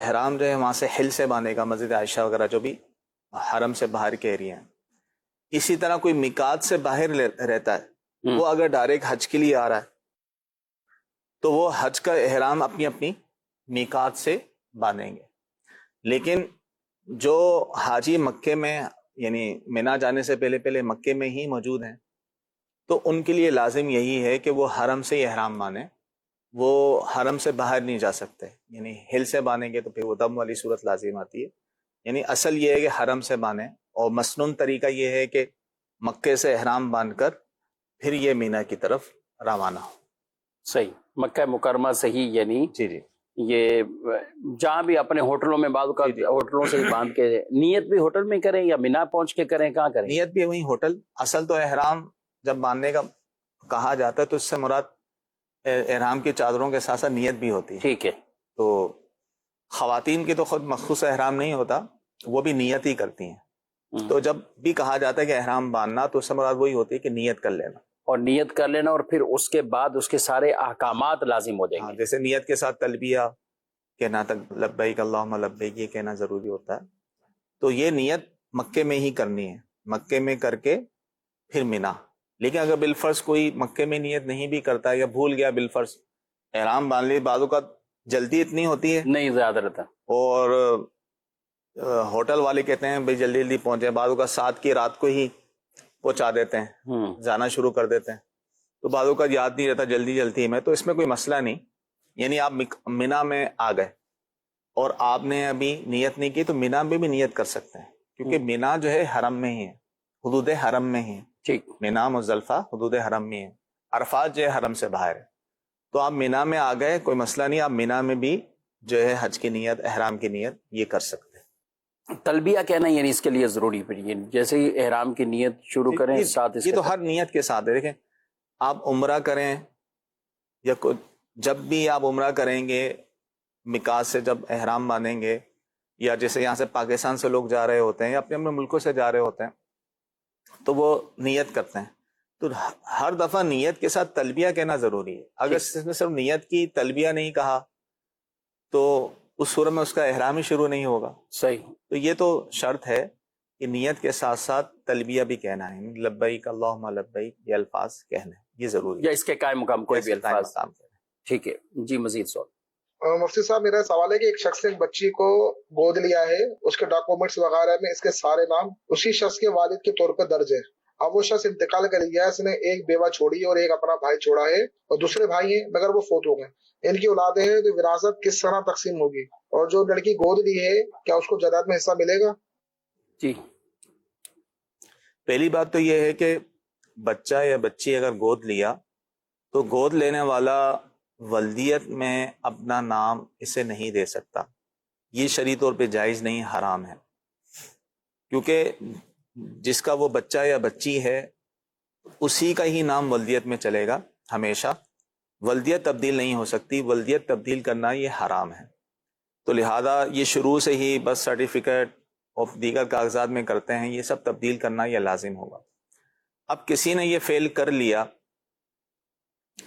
احرام جو ہے وہاں سے حل سے باندھے گا، مسجد عائشہ وغیرہ جو بھی حرم سے باہر کے ایریا ہیں. اسی طرح کوئی میقات سے باہر رہتا ہے، وہ اگر ڈائریکٹ حج کے لیے آ رہا ہے تو وہ حج کا احرام اپنی اپنی میقات سے باندھیں گے. لیکن جو حاجی مکے میں یعنی منا جانے سے پہلے مکے میں ہی موجود ہیں تو ان کے لیے لازم یہی ہے کہ وہ حرم سے ہی احرام باندھیں، وہ حرم سے باہر نہیں جا سکتے. یعنی ہل سے باندھیں گے تو پھر وہ دم والی صورت لازم آتی ہے. یعنی اصل یہ ہے کہ حرم سے باندھیں، اور مسنون طریقہ یہ ہے کہ مکے سے احرام باندھ کر پھر یہ مینا کی طرف روانہ ہو. صحیح، مکہ مکرمہ سے ہی، یعنی جی یہ جہاں بھی اپنے ہوٹلوں میں بعض اوقات ہوٹلوں سے ہی باندھ کے نیت بھی ہوٹل میں کریں یا مینا پہنچ کے کریں، کہاں کریں؟ نیت بھی وہیں ہوٹل. اصل تو احرام جب باندھنے کا کہا جاتا ہے تو اس سے مراد احرام کی چادروں کے ساتھ ساتھ نیت بھی ہوتی ہے. ٹھیک ہے. تو خواتین کی تو خود مخصوص احرام نہیں ہوتا، وہ بھی نیت ہی کرتی ہیں. تو جب بھی کہا جاتا ہے کہ احرام باندھنا تو اس سے مراد وہی ہوتی ہے کہ نیت کر لینا، اور نیت کر لینا، اور پھر اس کے بعد اس کے سارے احکامات لازم ہو جائیں گے. جیسے نیت کے ساتھ تلبیہ کہنا تک لبیک اللہم لبیک یہ کہنا ضروری ہوتا ہے. تو یہ نیت مکے میں ہی کرنی ہے، مکے میں کر کے پھر مینا. لیکن اگر بالفرض کوئی مکے میں نیت نہیں بھی کرتا یا بھول گیا بالفرض احرام باندھ لی، بعضوں کا جلدی اتنی ہوتی ہے نہیں زیادہ رہتا، اور ہوٹل والے کہتے ہیں بھائی جلدی جلدی پہنچے، بعضوں کا 7 کی رات کو ہی پہنچا دیتے ہیں، جانا شروع کر دیتے ہیں، تو بعضوں کا یاد نہیں رہتا جلدی جلدی میں. تو اس میں کوئی مسئلہ نہیں. یعنی آپ مینا میں آ گئے اور آپ نے ابھی نیت نہیں کی تو مینا میں بھی نیت کر سکتے ہیں، کیونکہ مینا جو ہے حرم میں ہی ہے، حدود حرم میں ہی ہے. ٹھیک، مینا مزدلفہ حدود حرم میں ہے، عرفات جو ہے حرم سے باہر ہے. تو آپ مینا میں آ گئے، کوئی مسئلہ نہیں، آپ مینا میں بھی جو ہے حج کی نیت، احرام کی نیت یہ کر سکتے ہیں. تلبیہ کہنا یعنی اس کے لیے ضروری پڑی ہے، جیسے ہی احرام کی نیت شروع کریں ساتھ اس یہ تو ہر نیت کے ساتھ ہے. دیکھیں آپ عمرہ کریں یا جب بھی آپ عمرہ کریں گے، میقات سے جب احرام باندھیں گے، یا جیسے یہاں سے پاکستان سے لوگ جا رہے ہوتے ہیں یا اپنے اپنے ملکوں سے جا رہے ہوتے ہیں تو وہ نیت کرتے ہیں. تو ہر دفعہ نیت کے ساتھ تلبیہ کہنا ضروری ہے. اگر اس نے صرف نیت کی تلبیہ نہیں کہا تو اس صورت میں اس کا احرام ہی شروع نہیں ہوگا. صحیح. تو یہ تو شرط ہے کہ نیت کے ساتھ ساتھ تلبیہ بھی کہنا ہے، لبیک اللہم لبیک یہ الفاظ کہنا ہے، یہ ضروری ہے، یا اس کے قائم مقام کوئی بھی الفاظ. ٹھیک ہے جی، مزید سوال. مفتی صاحب میرا سوال ہے کہ ایک شخص نے ایک بچی کو گود لیا ہے، اس کے ڈاکومنٹس وغیرہ میں اس کے سارے نام اسی شخص کے والد کے طور پر درج ہے. اب وہ شخص انتقال کر گیا، اس نے ایک بیوہ چھوڑی اور ایک اپنا بھائی چھوڑا ہے، اور دوسرے بھائی ہیں مگر وہ فوت ہو گئے. ان کی اولادیں ہیں تو وراثت کس طرح تقسیم ہوگی؟ اور جو لڑکی گود لی ہے کیا اس کو جائیداد میں حصہ ملے گا؟ جی، پہلی بات تو یہ ہے کہ بچہ یا بچی اگر گود لیا تو گود لینے والا ولدیت میں اپنا نام اسے نہیں دے سکتا. یہ شرعی طور پہ جائز نہیں، حرام ہے. کیونکہ جس کا وہ بچہ یا بچی ہے اسی کا ہی نام ولدیت میں چلے گا ہمیشہ. ولدیت تبدیل نہیں ہو سکتی، ولدیت تبدیل کرنا یہ حرام ہے. تو لہذا یہ شروع سے ہی برتھ سرٹیفکیٹ اور دیگر کاغذات میں کرتے ہیں، یہ سب تبدیل کرنا یہ لازم ہوگا. اب کسی نے یہ فیل کر لیا،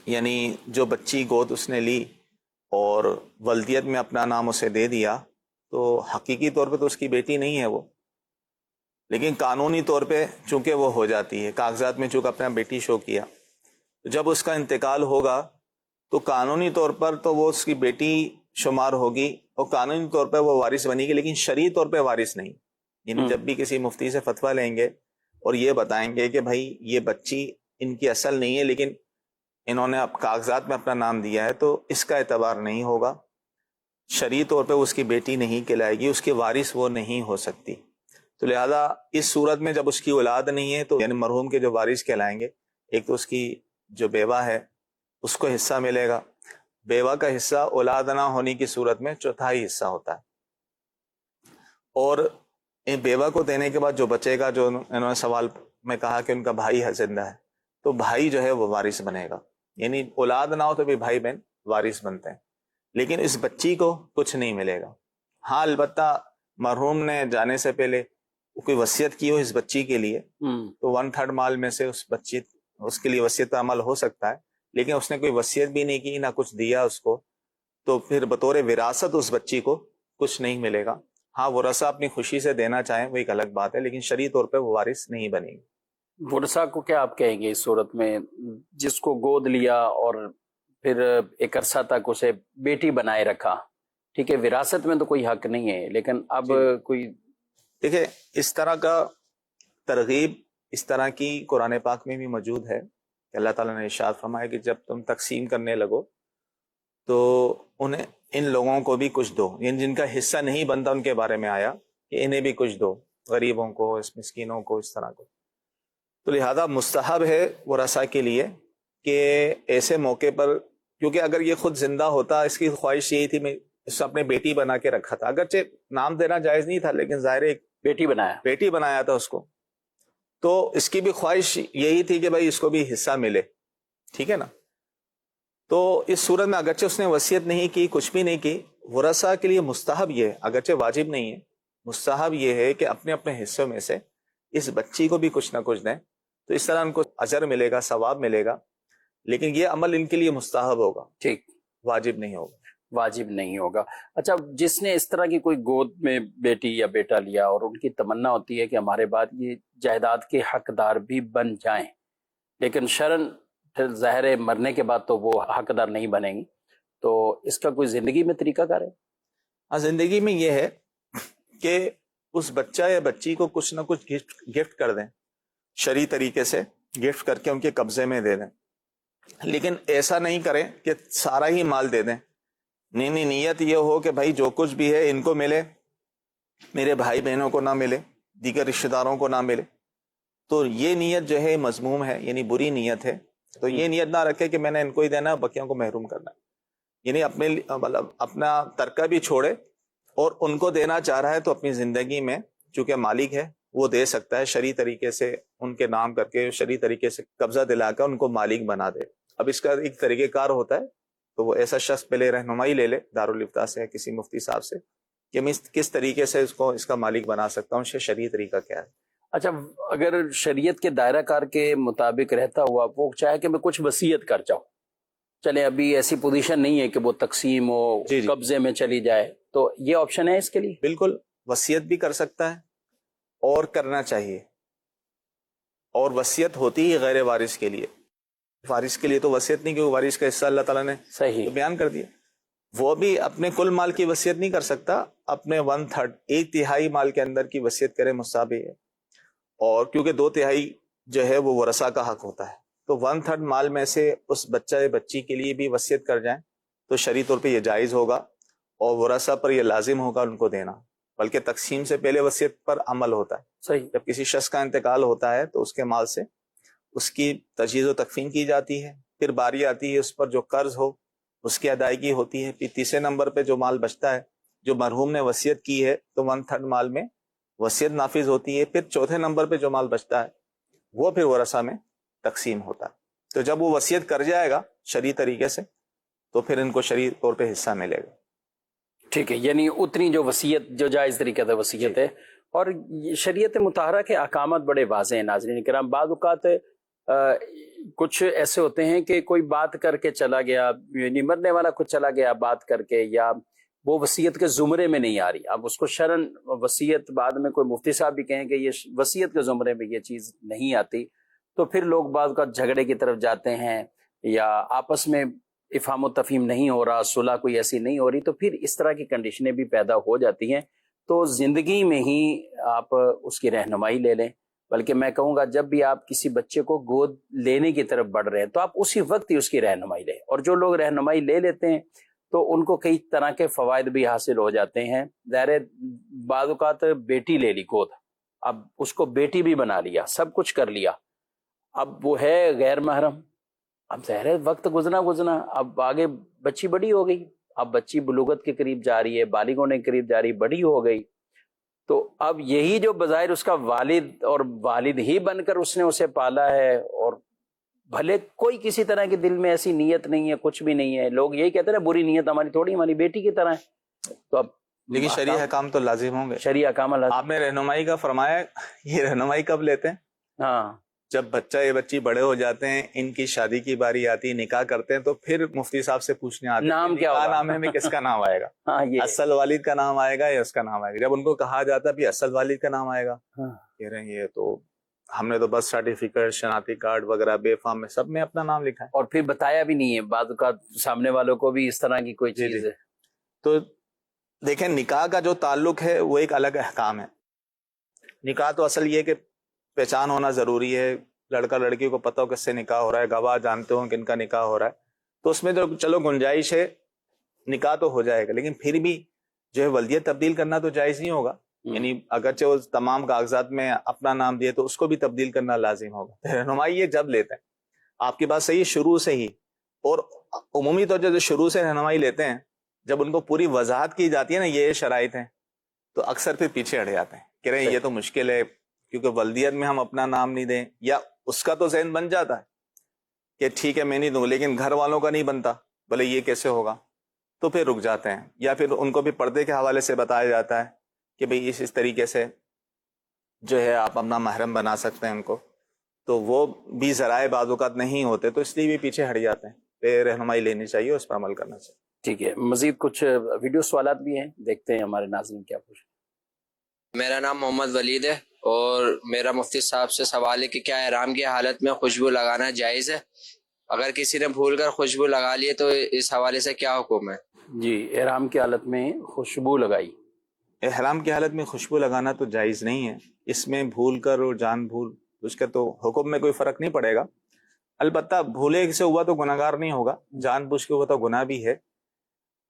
یعنی جو بچی گود اس نے لی اور ولدیت میں اپنا نام اسے دے دیا، تو حقیقی طور پہ تو اس کی بیٹی نہیں ہے وہ، لیکن قانونی طور پہ چونکہ وہ ہو جاتی ہے. کاغذات میں چونکہ اپنا بیٹی شو کیا، جب اس کا انتقال ہوگا تو قانونی طور پر تو وہ اس کی بیٹی شمار ہوگی اور قانونی طور پہ وہ وارث بنے گی، لیکن شرعی طور پہ وارث نہیں. یعنی جب بھی کسی مفتی سے فتویٰ لیں گے اور یہ بتائیں گے کہ بھائی یہ بچی ان کی اصل نہیں ہے لیکن انہوں نے اب کاغذات میں اپنا نام دیا ہے، تو اس کا اعتبار نہیں ہوگا. شرعی طور پہ اس کی بیٹی نہیں کہلائے گی، اس کی وارث وہ نہیں ہو سکتی. تو لہذا اس صورت میں جب اس کی اولاد نہیں ہے تو یعنی مرحوم کے جو وارث کہلائیں گے، ایک تو اس کی جو بیوہ ہے اس کو حصہ ملے گا. بیوہ کا حصہ اولاد نہ ہونے کی صورت میں 1/4 حصہ ہوتا ہے. اور بیوہ کو دینے کے بعد جو بچے گا، جو انہوں نے سوال میں کہا کہ ان کا بھائی زندہ ہے، تو بھائی جو ہے وہ وارث بنے گا. یعنی اولاد نہ ہو تو بھی بھائی بہن وارث بنتے ہیں، لیکن اس بچی کو کچھ نہیں ملے گا. ہاں البتہ مرحوم نے جانے سے پہلے کوئی وصیت کی ہو اس بچی کے لیے تو 1/3 مال میں سے اس کے لیے وصیت کا عمل ہو سکتا ہے. لیکن اس نے کوئی وصیت بھی نہیں کی، نہ کچھ دیا اس کو، تو پھر بطور وراثت اس بچی کو کچھ نہیں ملے گا. ہاں ورثہ اپنی خوشی سے دینا چاہیں وہ ایک الگ بات ہے، لیکن شرعی طور پہ وہ وارث نہیں بنے گی. ورثہ کو کیا آپ کہیں گے اس صورت میں، جس کو گود لیا اور پھر ایک عرصہ تک اسے بیٹی بنائے رکھا، ٹھیک ہے وراثت میں تو کوئی حق نہیں ہے، لیکن اب کوئی دیکھیں اس طرح کا ترغیب اس طرح کی قرآن پاک میں بھی موجود ہے کہ اللہ تعالیٰ نے ارشاد فرمایا کہ جب تم تقسیم کرنے لگو تو انہیں ان لوگوں کو بھی کچھ دو، یعنی جن کا حصہ نہیں بنتا ان کے بارے میں آیا کہ انہیں بھی کچھ دو، غریبوں کو، اس مسکینوں کو، اس طرح کو. تو لہذا مستحب ہے ورثہ کے لیے کہ ایسے موقع پر، کیونکہ اگر یہ خود زندہ ہوتا، اس کی خواہش یہی تھی میں اس اپنے بیٹی بنا کے رکھا تھا، اگرچہ نام دینا جائز نہیں تھا لیکن ظاہر ایک بیٹی بنایا تھا اس کو، تو اس کی بھی خواہش یہی تھی کہ بھائی اس کو بھی حصہ ملے، ٹھیک ہے نا. تو اس صورت میں اگرچہ اس نے وصیت نہیں کی، کچھ بھی نہیں کی، ورثہ کے لیے مستحب یہ ہے، اگرچہ واجب نہیں ہے، مستحب یہ ہے کہ اپنے اپنے حصوں میں سے اس بچی کو بھی کچھ نہ کچھ دیں، تو اس طرح ان کو اجر ملے گا، ثواب ملے گا، لیکن یہ عمل ان کے لیے مستحب ہوگا، ٹھیک واجب نہیں ہوگا. واجب نہیں ہوگا. اچھا، جس نے اس طرح کی کوئی گود میں بیٹی یا بیٹا لیا اور ان کی تمنا ہوتی ہے کہ ہمارے بعد یہ جائیداد کے حقدار بھی بن جائیں، لیکن شرعاً پھر ظاہر ہے مرنے کے بعد تو وہ حقدار نہیں بنیں گی، تو اس کا کوئی زندگی میں طریقہ کار ہے؟ ہاں، زندگی میں یہ ہے کہ اس بچہ یا بچی کو کچھ نہ کچھ گفٹ کر دیں، شرعی طریقے سے گفٹ کر کے ان کے قبضے میں دے دیں، لیکن ایسا نہیں کریں کہ سارا ہی مال دے دیں. نہیں، نیت یہ ہو کہ بھائی جو کچھ بھی ہے ان کو ملے، میرے بھائی بہنوں کو نہ ملے، دیگر رشتہ داروں کو نہ ملے. تو یہ نیت جو ہے مذموم ہے، یعنی بری نیت ہے. تو یہ نیت نہ رکھے کہ میں نے ان کو ہی دینا ہے، بقیوں کو محروم کرنا ہے، یعنی اپنے مطلب اپنا ترکہ بھی چھوڑے، اور ان کو دینا چاہ رہا ہے تو اپنی زندگی میں چونکہ مالک ہے وہ دے سکتا ہے، شرعی طریقے سے ان کے نام کر کے شرعی طریقے سے قبضہ دلا کر ان کو مالک بنا دے. اب اس کا ایک طریقہ کار ہوتا ہے، تو وہ ایسا شخص پہلے رہنمائی لے لے دارالافتاء سے یا کسی مفتی صاحب سے کہ میں کس طریقے سے اس کا مالک بنا سکتا ہوں، شرعی طریقہ کیا ہے. اچھا، اگر شریعت کے دائرہ کار کے مطابق رہتا ہوا وہ چاہے کہ میں کچھ وصیت کر جاؤں، چلے ابھی ایسی پوزیشن نہیں ہے کہ وہ تقسیم ہو، قبضے میں چلی جائے، تو یہ آپشن ہے اس کے لیے؟ بالکل، وصیت بھی کر سکتا ہے اور کرنا چاہیے. اور وصیت ہوتی ہی غیر وارث کے لیے، وارث کے لیے تو وصیت نہیں، کیونکہ وارث کا حصہ اللہ تعالیٰ نے صحیح بیان کر دیا. وہ بھی اپنے کل مال کی وصیت نہیں کر سکتا، اپنے 1/3 ایک تہائی مال کے اندر کی وصیت کرے مستحب ہے. اور کیونکہ 2/3 جو ہے وہ ورثہ کا حق ہوتا ہے، تو 1/3 مال میں سے اس بچہ یا بچی کے لیے بھی وصیت کر جائیں تو شرعی طور پہ یہ جائز ہوگا، اور ورثہ پر یہ لازم ہوگا ان کو دینا، بلکہ تقسیم سے پہلے وصیت پر عمل ہوتا ہے. صحیح. جب کسی شخص کا انتقال ہوتا ہے تو اس کے مال سے اس کی تجہیز و تکفین کی جاتی ہے، پھر باری آتی ہے اس پر جو قرض ہو اس کی ادائیگی ہوتی ہے، پھر تیسرے نمبر پہ جو مال بچتا ہے جو مرحوم نے وصیت کی ہے تو 1/3 مال میں وصیت نافذ ہوتی ہے، پھر چوتھے نمبر پہ جو مال بچتا ہے وہ پھر ورثہ میں تقسیم ہوتا ہے. تو جب وہ وصیت کر جائے گا شرعی طریقے سے تو پھر ان کو شرعی طور پہ حصہ ملے گا. ٹھیک ہے، یعنی اتنی جو وصیت جو جائز طریقے سے وصیت ہے. اور شریعت مطہرہ کے احکامات بڑے واضح ہیں ناظرین کرام. بعض اوقات کچھ ایسے ہوتے ہیں کہ کوئی بات کر کے چلا گیا، یعنی مرنے والا کچھ چلا گیا بات کر کے، یا وہ وصیت کے زمرے میں نہیں آ رہی. اب اس کو شرعاً وصیت بعد میں کوئی مفتی صاحب بھی کہیں کہ یہ وصیت کے زمرے میں یہ چیز نہیں آتی، تو پھر لوگ بعض کا جھگڑے کی طرف جاتے ہیں، یا آپس میں افہام و تفہیم نہیں ہو رہا، صلح کوئی ایسی نہیں ہو رہی، تو پھر اس طرح کی کنڈیشنیں بھی پیدا ہو جاتی ہیں. تو زندگی میں ہی آپ اس کی رہنمائی لے لیں. بلکہ میں کہوں گا جب بھی آپ کسی بچے کو گود لینے کی طرف بڑھ رہے ہیں تو آپ اسی وقت ہی اس کی رہنمائی لیں. اور جو لوگ رہنمائی لے لیتے ہیں تو ان کو کئی طرح کے فوائد بھی حاصل ہو جاتے ہیں. ظاہر بعض اوقات بیٹی لے لی گود، اب اس کو بیٹی بھی بنا لیا، سب کچھ کر لیا، اب وہ ہے غیر محرم. اب ظاہر وقت گزرنا، اب آگے بچی بڑی ہو گئی، اب بچی بلوغت کے قریب جا رہی ہے، بالغ ہونے کے قریب جا رہی، بڑی ہو گئی، تو اب یہی جو بظاہر اس کا والد اور والد ہی بن کر اس نے اسے پالا ہے، اور بھلے کوئی کسی طرح کے دل میں ایسی نیت نہیں ہے، کچھ بھی نہیں ہے، لوگ یہی کہتے ہیں بری نیت ہماری تھوڑی، ہماری بیٹی کی طرح ہے. تو اب لیکن شرعی احکام تو لازم ہوں گے. شرعی احکام آپ نے رہنمائی کا فرمایا، یہ رہنمائی کب لیتے ہیں؟ ہاں، جب بچہ یا بچی بڑے ہو جاتے ہیں، ان کی شادی کی باری آتی ہے، نکاح کرتے ہیں، تو پھر مفتی صاحب سے پوچھنے آتے ہیں نام کیا ہوگا؟ نام میں کس کا نام آئے گا؟ ہاں یہ اصل والد کا نام آئے گا یا اس کا نام آئے گا؟ جب ان کو کہا جاتا ہے بھی اصل والد کا نام آئے گا، کہہ رہے ہیں یہ تو ہم نے تو بس سرٹیفکیٹ، شناختی کارڈ وغیرہ بے فارم میں سب میں اپنا نام لکھا ہے، اور پھر بتایا بھی نہیں ہے بعض اوقات سامنے والوں کو بھی اس طرح کی کوئی جی چیز ہے۔ تو دیکھیں نکاح کا جو تعلق ہے وہ ایک الگ احکام ہے۔ نکاح تو اصل یہ کہ پہچان ہونا ضروری ہے، لڑکا لڑکی کو پتہ ہو کس سے نکاح ہو رہا ہے، گواہ جانتے ہوں کہ ان کا نکاح ہو رہا ہے، تو اس میں تو چلو گنجائش ہے، نکاح تو ہو جائے گا، لیکن پھر بھی جو ہے ولدیت تبدیل کرنا تو جائز نہیں ہوگا۔ یعنی اگرچہ وہ تمام کاغذات میں اپنا نام دیے تو اس کو بھی تبدیل کرنا لازم ہوگا۔ رہنمائی یہ جب لیتے ہیں، آپ کی بات صحیح ہے، شروع سے ہی، اور عمومی طور سے جو شروع سے رہنمائی لیتے ہیں، جب ان کو پوری وضاحت کی جاتی ہے نا یہ شرائط ہیں، تو اکثر پھر پیچھے ہٹ جاتے ہیں، کہہ رہے ہیں یہ تو مشکل ہے، کیونکہ ولدیت میں ہم اپنا نام نہیں دیں، یا اس کا تو ذہن بن جاتا ہے کہ ٹھیک ہے میں نہیں دوں، لیکن گھر والوں کا نہیں بنتا، بولے یہ کیسے ہوگا، تو پھر رک جاتے ہیں، یا پھر ان کو بھی پردے کے حوالے سے بتایا جاتا ہے کہ بھئی اس طریقے سے جو ہے آپ اپنا محرم بنا سکتے ہیں ان کو، تو وہ بھی ذرائع بعض اوقات نہیں ہوتے، تو اس لیے بھی پیچھے ہٹ جاتے ہیں۔ پہ رہنمائی لینی چاہیے، اس پر عمل کرنا چاہیے۔ ٹھیک ہے، مزید کچھ ویڈیو سوالات بھی ہیں، دیکھتے ہیں ہمارے ناظرین کیا پوچھ۔ میرا نام محمد ولید ہے اور میرا مفتی صاحب سے سوال ہے کہ کیا احرام کی حالت میں خوشبو لگانا جائز ہے؟ اگر کسی نے بھول کر خوشبو لگا لی تو اس حوالے سے کیا حکم ہے؟ جی، احرام کی حالت میں خوشبو لگائی۔ احرام کی حالت میں خوشبو لگانا تو جائز نہیں ہے، اس میں بھول کر اور جان بھول اس کا تو حکم میں کوئی فرق نہیں پڑے گا، البتہ بھولے سے ہوا تو گناہگار نہیں ہوگا، جان بوجھ کے ہوا تو گناہ بھی ہے۔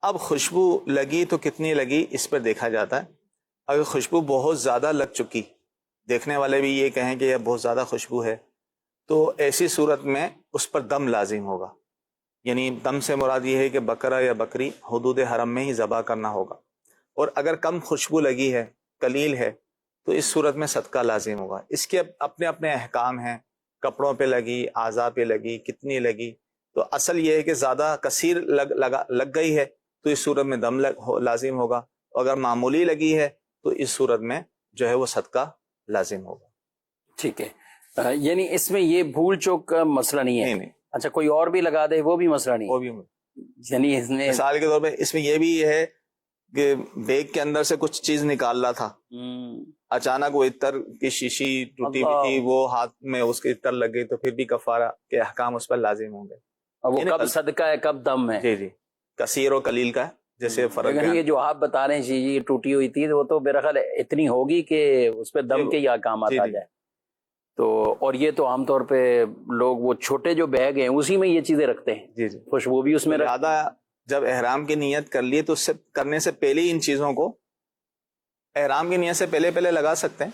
اب خوشبو لگی تو کتنی لگی اس پر دیکھا جاتا ہے، اگر خوشبو بہت زیادہ لگ چکی، دیکھنے والے بھی یہ کہیں کہ یہ بہت زیادہ خوشبو ہے، تو ایسی صورت میں اس پر دم لازم ہوگا، یعنی دم سے مراد یہ ہے کہ بکرا یا بکری حدود حرم میں ہی ذبح کرنا ہوگا، اور اگر کم خوشبو لگی ہے، قلیل ہے، تو اس صورت میں صدقہ لازم ہوگا۔ اس کے اپنے اپنے احکام ہیں، کپڑوں پہ لگی، اعضاء پہ لگی، کتنی لگی، تو اصل یہ ہے کہ زیادہ کثیر لگ گئی ہے تو اس صورت میں دم لازم ہوگا، اور اگر معمولی لگی ہے تو اس صورت میں جو ہے وہ صدقہ لازم ہوگا۔ ٹھیک ہے، یعنی اس میں یہ بھول چوک کا مسئلہ نہیں ہے؟ نہیں، اچھا، کوئی اور بھی لگا دے وہ بھی مسئلہ نہیں وہ ہے؟ بھی یعنی اس نے مثال کے طور پہ اس میں یہ بھی ہے کہ بیگ کے اندر سے کچھ چیز نکال رہا تھا، اچانک وہ عطر کی شیشی ٹوٹی ہوئی تھی، وہ ہاتھ میں اس کے عطر لگ گئی، تو پھر بھی کفارہ کے احکام اس پر لازم ہوں گے۔ وہ کب صدقہ ہے کب دم ہے؟ جی کثیر و قلیل کا ہے، جیسے فرق لیکن یہ جو آپ بتا رہے ہیں شیشی ٹوٹی ہوئی تھی وہ تو میرا خیال اتنی ہوگی کہ اس پہ دم کے ہی احکامات آ جائے، تو اور یہ تو عام طور پہ لوگ وہ چھوٹے جو بیگ ہیں اسی میں یہ چیزیں رکھتے ہیں، جی خوشبو بھی اس میں زیادہ جب احرام کی نیت کر لیے تو اس سے کرنے سے پہلے ہی ان چیزوں کو احرام کی نیت سے پہلے لگا سکتے ہیں،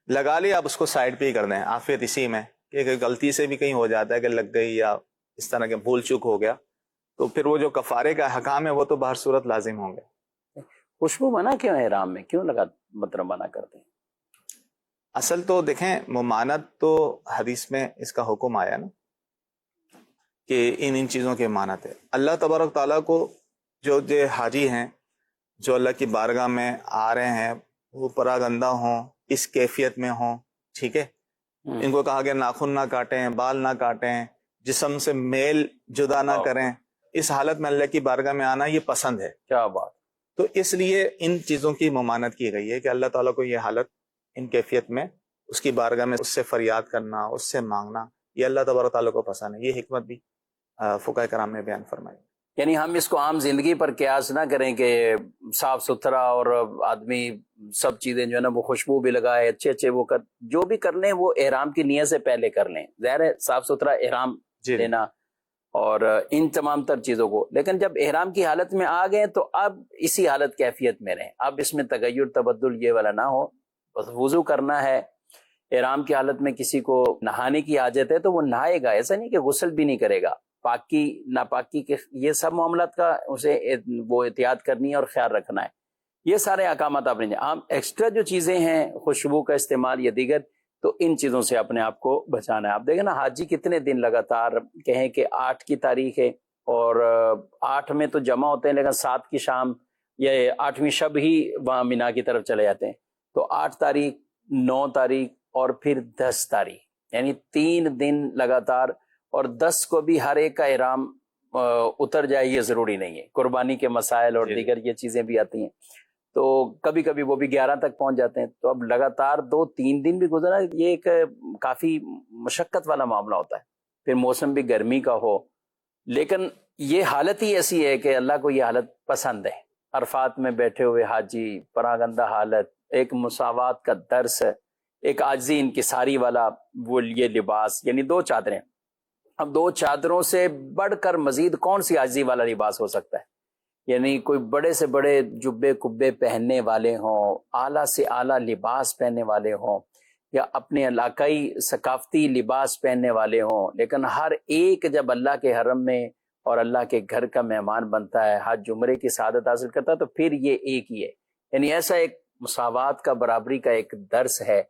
لگا لیا آپ اس کو سائڈ پہ ہی کر دیں، عافیت اسی میں، کہ غلطی سے بھی کہیں ہو جاتا ہے کہ لگ گئی یا اس طرح کے بھول چوک ہو گیا، تو پھر وہ جو کفارے کا حکام ہے وہ تو بہر صورت لازم ہوں گے۔ خوشبو منع کیوں ہے احرام میں؟ کیوں مطلب منع کرتے ہیں؟ اصل تو دیکھیں ممانت تو حدیث میں اس کا حکم آیا نا کہ ان چیزوں کی مانت ہے۔ اللہ تبارک تعالیٰ کو جو حاجی ہیں جو اللہ کی بارگاہ میں آ رہے ہیں وہ پراگندہ ہوں، اس کیفیت میں ہوں، ٹھیک ہے، ان کو کہا کہ ناخن نہ کاٹیں، بال نہ کاٹیں، جسم سے میل جدا نہ کریں، اس حالت میں اللہ کی بارگاہ میں آنا یہ پسند ہے۔ کیا بات! تو اس لیے ان چیزوں کی ممانت کی گئی ہے کہ اللہ تعالیٰ کو یہ حالت ان کیفیت میں اس کی بارگاہ میں اس سے فریاد کرنا، اس سے مانگنا، یہ اللہ تبارک تعالیٰ کو پسند ہے۔ یہ حکمت بھی فقہاء کرام نے بیان فرمائی۔ یعنی ہم اس کو عام زندگی پر قیاس نہ کریں کہ صاف ستھرا اور آدمی سب چیزیں جو ہے نا وہ خوشبو بھی لگائے، اچھے وہ جو بھی کر لیں وہ احرام کی نیت سے پہلے کر لیں، ظاہر ہے صاف ستھرا احرام لینا اور ان تمام تر چیزوں کو، لیکن جب احرام کی حالت میں آ گئے تو اب اسی حالت کیفیت میں رہیں، اب اس میں تغیر تبدل یہ والا نہ ہو، بس وضو کرنا ہے۔ احرام کی حالت میں کسی کو نہانے کی حاجت ہے تو وہ نہائے گا، ایسا نہیں کہ غسل بھی نہیں کرے گا، پاکی ناپاکی کے یہ سب معاملات کا اسے وہ احتیاط کرنی ہے اور خیال رکھنا ہے۔ یہ سارے احکامات آپ نے عام ایکسٹرا جو چیزیں ہیں خوشبو کا استعمال یا دیگر، تو ان چیزوں سے اپنے آپ کو بچانا ہے۔ آپ دیکھیں نا حاجی کتنے دن لگاتار کہیں کہ 8 کی تاریخ ہے اور 8 میں تو جمع ہوتے ہیں، لیکن 7 کی شام یا 8ویں شب ہی وہاں مینا کی طرف چلے جاتے ہیں، تو 8 تاریخ، 9 تاریخ اور پھر 10 تاریخ، یعنی 3 دن لگاتار، اور 10 کو بھی ہر ایک کا احرام اتر جائے یہ ضروری نہیں ہے، قربانی کے مسائل اور دیگر یہ چیزیں بھی آتی ہیں، تو کبھی کبھی وہ بھی 11 تک پہنچ جاتے ہیں، تو اب لگاتار 2-3 دن بھی گزرا، یہ ایک کافی مشقت والا معاملہ ہوتا ہے، پھر موسم بھی گرمی کا ہو، لیکن یہ حالت ہی ایسی ہے کہ اللہ کو یہ حالت پسند ہے، عرفات میں بیٹھے ہوئے حاجی، پراگندہ حالت، ایک مساوات کا درس ہے، ایک عاجزی انکساری والا وہ یہ لباس، یعنی 2 چادریں، اب 2 چادروں سے بڑھ کر مزید کون سی عاجزی والا لباس ہو سکتا ہے؟ یعنی کوئی بڑے سے بڑے جبے کبے پہننے والے ہوں، اعلیٰ سے اعلیٰ لباس پہننے والے ہوں، یا اپنے علاقائی ثقافتی لباس پہننے والے ہوں، لیکن ہر ایک جب اللہ کے حرم میں اور اللہ کے گھر کا مہمان بنتا ہے، حج عمرے کی سعادت حاصل کرتا ہے، تو پھر یہ ایک ہی ہے، یعنی ایسا ایک مساوات کا، برابری کا ایک درس ہے۔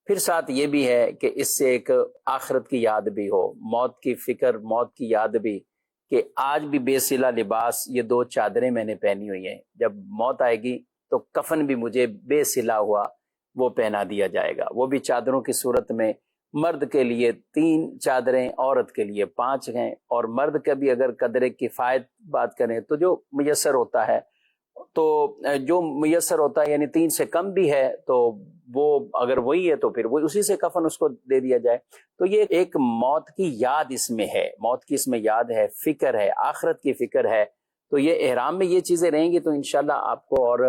پھر ساتھ یہ بھی ہے کہ اس سے ایک آخرت کی یاد بھی ہو، موت کی فکر، موت کی یاد بھی، کہ آج بھی بے سلا لباس یہ 2 چادریں میں نے پہنی ہوئی ہیں، جب موت آئے گی تو کفن بھی مجھے بے سلا ہوا وہ پہنا دیا جائے گا، وہ بھی چادروں کی صورت میں، مرد کے لیے 3 چادریں، عورت کے لیے 5 ہیں، اور مرد کا بھی اگر قدر کفایت بات کریں تو جو میسر ہوتا ہے، تو جو میسر ہوتا ہے یعنی 3 سے کم بھی ہے تو وہ اگر وہی ہے تو پھر وہ اسی سے کفن اس کو دے دیا جائے، تو یہ ایک موت کی یاد اس میں ہے، موت کی اس میں یاد ہے، فکر ہے، آخرت کی فکر ہے، تو یہ احرام میں یہ چیزیں رہیں گی تو انشاءاللہ آپ کو اور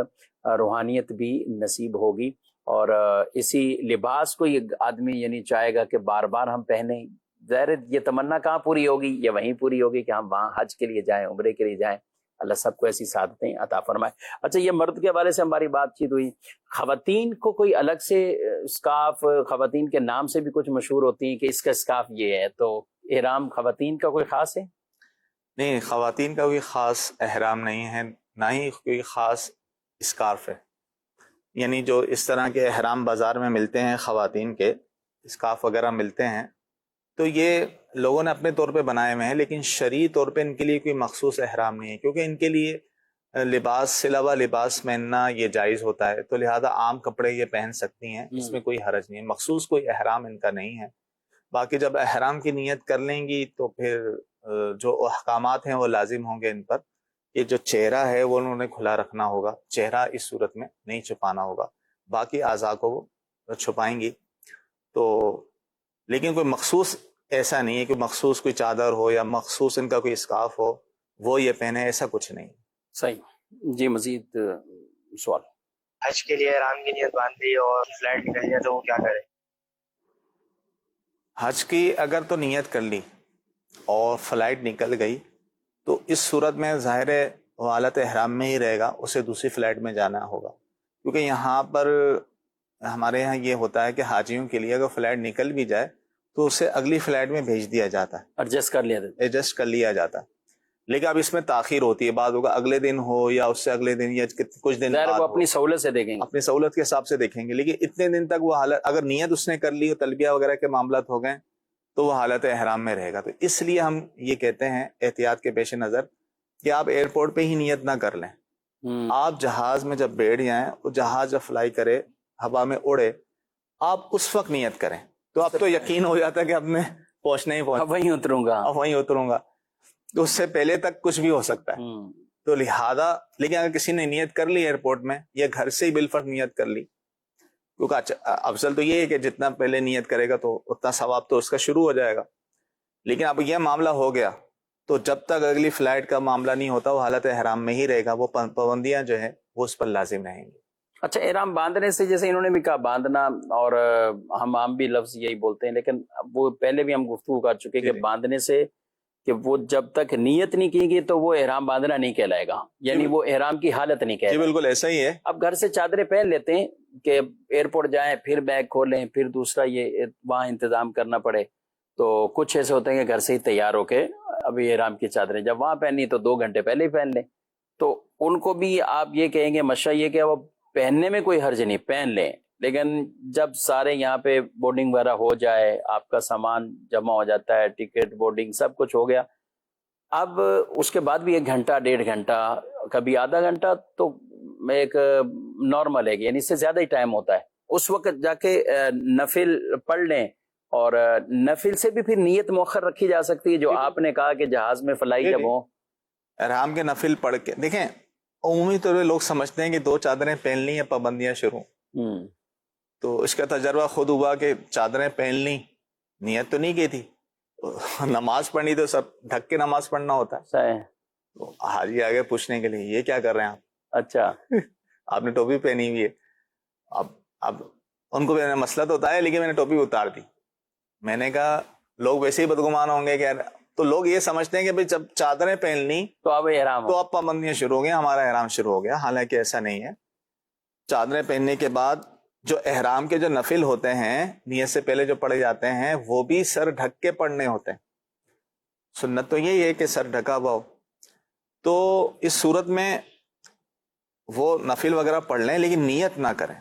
روحانیت بھی نصیب ہوگی، اور اسی لباس کو یہ آدمی یعنی چاہے گا کہ بار بار ہم پہنیں، ظاہر یہ تمنا کہاں پوری ہوگی، یہ وہیں پوری ہوگی کہ ہم وہاں حج کے لیے جائیں، عمرے کے لیے جائیں، اللہ سب کو ایسی سعادتیں عطا فرمائے۔ اچھا، یہ مرد کے حوالے سے ہماری بات چیت ہوئی، خواتین کو کوئی الگ سے اسکارف، خواتین کے نام سے بھی کچھ مشہور ہوتی ہیں کہ اس کا اسکارف یہ ہے، تو احرام خواتین کا کوئی خاص ہے؟ نہیں، خواتین کا کوئی خاص احرام نہیں ہے، نہ ہی کوئی خاص اسکارف ہے، یعنی جو اس طرح کے احرام بازار میں ملتے ہیں خواتین کے اسکارف وغیرہ ملتے ہیں، تو یہ لوگوں نے اپنے طور پہ بنائے ہوئے ہیں، لیکن شرعی طور پہ ان کے لیے کوئی مخصوص احرام نہیں ہے، کیونکہ ان کے لیے لباس سے علاوہ لباس پہننا یہ جائز ہوتا ہے، تو لہذا عام کپڑے یہ پہن سکتی ہیں، اس میں کوئی حرج نہیں ہے، مخصوص کوئی احرام ان کا نہیں ہے۔ باقی جب احرام کی نیت کر لیں گی تو پھر جو احکامات ہیں وہ لازم ہوں گے ان پر، یہ جو چہرہ ہے وہ انہوں نے کھلا رکھنا ہوگا، چہرہ اس صورت میں نہیں چھپانا ہوگا، باقی اعضاء کو وہ چھپائیں گی، تو لیکن کوئی مخصوص ایسا نہیں ہے کہ مخصوص کوئی چادر ہو یا مخصوص ان کا کوئی اسکارف ہو وہ یہ پہنے، ایسا کچھ نہیں۔ صحیح جی، مزید سوال؟ حج کے لیے احرام کی نیت باندھ لی اور فلائٹ نکل جائے تو وہ کیا کرے؟ حج کی اگر تو نیت کر لی اور فلائٹ نکل گئی تو اس صورت میں ظاہر ہے وہ حالت احرام میں ہی رہے گا، اسے دوسری فلائٹ میں جانا ہوگا، کیونکہ یہاں پر ہمارے یہاں یہ ہوتا ہے کہ حاجیوں کے لیے اگر فلائٹ نکل بھی جائے تو اسے اگلی فلائٹ میں بھیج دیا جاتا ہے، ایڈجسٹ کر لیا جاتا ہے، لیکن اب اس میں تاخیر ہوتی ہے، بعد ہوگا اگلے دن ہو یا اس سے اگلے دن یا کچھ دن بعد، وہ اپنی سہولت سے دیکھیں گے، اپنی سہولت کے حساب سے دیکھیں گے، لیکن اتنے دن تک وہ حالت اگر نیت اس نے کر لی اور تلبیہ وغیرہ کے معاملات ہو گئے تو وہ حالت احرام میں رہے گا، تو اس لیے ہم یہ کہتے ہیں احتیاط کے پیش نظر کہ آپ ایئرپورٹ پہ ہی نیت نہ کر لیں، آپ جہاز میں جب بیٹھ جائیں، وہ جہاز جب فلائی کرے، ہوا میں اڑے، آپ اس وقت نیت کریں، تو اب تو یقین ہو جاتا ہے کہ اب میں پہنچنا ہی پہنچ، وہیں اتروں گا، تو اس سے پہلے تک کچھ بھی ہو سکتا ہے، تو لہذا لیکن اگر کسی نے نیت کر لی ایئرپورٹ میں یا گھر سے ہی بالفرض نیت کر لی، کیونکہ افضل تو یہ ہے کہ جتنا پہلے نیت کرے گا تو اتنا ثواب تو اس کا شروع ہو جائے گا، لیکن اب یہ معاملہ ہو گیا تو جب تک اگلی فلائٹ کا معاملہ نہیں ہوتا وہ حالت احرام میں ہی رہے گا، وہ پابندیاں جو ہیں وہ اس پر لازم رہیں گی۔ اچھا، احرام باندھنے سے جیسے انہوں نے بھی کہا باندھنا، اور ہم عام بھی لفظ یہی بولتے ہیں، لیکن وہ پہلے بھی ہم گفتگو کر چکے کہ باندھنے سے کہ وہ جب تک نیت نہیں کی گئی تو وہ احرام باندھنا نہیں کہلائے گا، یعنی وہ احرام کی حالت نہیں کہلائے گا۔ جی بالکل ایسا ہی ہے۔ اب گھر سے چادریں پہن لیتے ہیں کہ ایئرپورٹ جائیں پھر بیگ کھولیں پھر دوسرا یہ وہاں انتظام کرنا پڑے، تو کچھ ایسے ہوتے ہیں کہ گھر سے ہی تیار ہو کے ابھی احرام کی چادریں جب وہاں پہنی تو 2 گھنٹے پہلے ہی پہن لیں، تو ان کو بھی آپ یہ کہیں گے مشورہ یہ کہ وہ پہننے میں کوئی حرج نہیں، پہن لیں، لیکن جب سارے یہاں پہ بورڈنگ وغیرہ ہو جائے، آپ کا سامان جمع ہو جاتا ہے، ٹکٹ بورڈنگ سب کچھ ہو گیا، اب اس کے بعد بھی 1 گھنٹہ 1.5 گھنٹہ کبھی آدھا گھنٹہ تو ایک نارمل ہے، یعنی اس سے زیادہ ہی ٹائم ہوتا ہے، اس وقت جا کے نفل پڑھ لیں اور نفل سے بھی پھر نیت مؤخر رکھی جا سکتی ہے، جو آپ نے کہا کہ جہاز میں فلائی جب ہو. احرام کے نفل پڑھ کے دیکھیں، عمومی طور پہ لوگ سمجھتے ہیں کہ 2 چادریں پہن لی ہیں پابندیاں شروع. تو اس کا تجربہ خود ہوا کہ چادریں پہن لی، نیت تو نہیں کی تھی، نماز پڑھنی تو سب ڈھک کے نماز پڑھنا ہوتا ہے. صحیح. تو حاجی آگے پوچھنے کے لیے یہ کیا کر رہے ہیں آپ؟ اچھا. آپ نے ٹوپی پہنی ہوئی ہے. اب ان کو میں نے مسئلہ تو ہوتا ہے، لیکن میں نے ٹوپی اتار دی. میں نے کہا لوگ ویسے ہی بدگمان ہوں گے کہ تو لوگ یہ سمجھتے ہیں کہ بھئی جب چادریں پہن لی تو اب احرام تو اب پابندیاں شروع ہو گئی، ہمارا احرام شروع ہو گیا. حالانکہ ایسا نہیں ہے. چادریں پہننے کے بعد جو احرام کے جو نفل ہوتے ہیں نیت سے پہلے جو پڑھے جاتے ہیں وہ بھی سر ڈھک کے پڑھنے ہوتے ہیں. سنت تو یہی ہے کہ سر ڈھکا ہوا ہو. تو اس صورت میں وہ نفل وغیرہ پڑھ لیں لیکن نیت نہ کریں.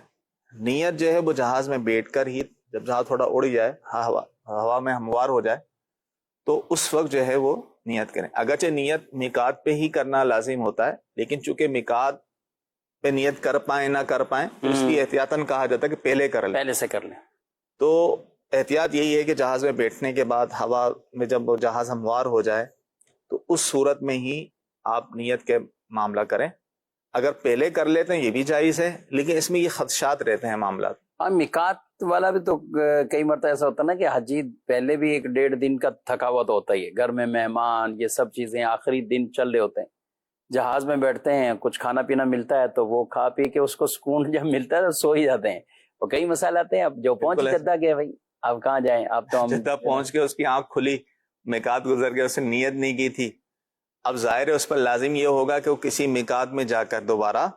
نیت جو ہے وہ جہاز میں بیٹھ کر ہی، جب جہاز تھوڑا اڑ جائے، ہوا میں ہموار ہو جائے، تو اس وقت جو ہے وہ نیت کریں. اگرچہ نیت میقات پہ ہی کرنا لازم ہوتا ہے، لیکن چونکہ میقات پہ نیت کر پائیں نہ کر پائیں تو اس کی احتیاطاً کہا جاتا ہے کہ پہلے کر لیں. پہلے سے کر لیں. تو احتیاط یہی ہے کہ جہاز میں بیٹھنے کے بعد ہوا میں جب وہ جہاز ہموار ہو جائے تو اس صورت میں ہی آپ نیت کے معاملہ کریں. اگر پہلے کر لیتے ہیں یہ بھی جائز ہے، لیکن اس میں یہ خدشات رہتے ہیں معاملات. ہاں، میقات والا بھی تو کئی مرتبہ ایسا ہوتا ہے نا کہ حجی پہلے بھی 1-1.5 دن کا تھکا ہوا تو ہوتا ہی ہے، گھر میں مہمان، یہ سب چیزیں آخری دن چل رہے ہوتے ہیں. جہاز میں بیٹھتے ہیں، کچھ کھانا پینا ملتا ہے تو وہ کھا پی کے اس کو سکون جب ملتا ہے تو سو ہی جاتے ہیں. اور کئی مسائل آتے ہیں، اب جو پہنچ جدہ گئے بھائی اب کہاں جائیں، اب تو ہم جدہ پہنچ کے اس کی آنکھ کھلی، میقات گزر گیا، اس نے نیت نہیں کی تھی. اب ظاہر ہے اس پر لازم یہ ہوگا کہ وہ کسی میقات میں جا کر دوبارہ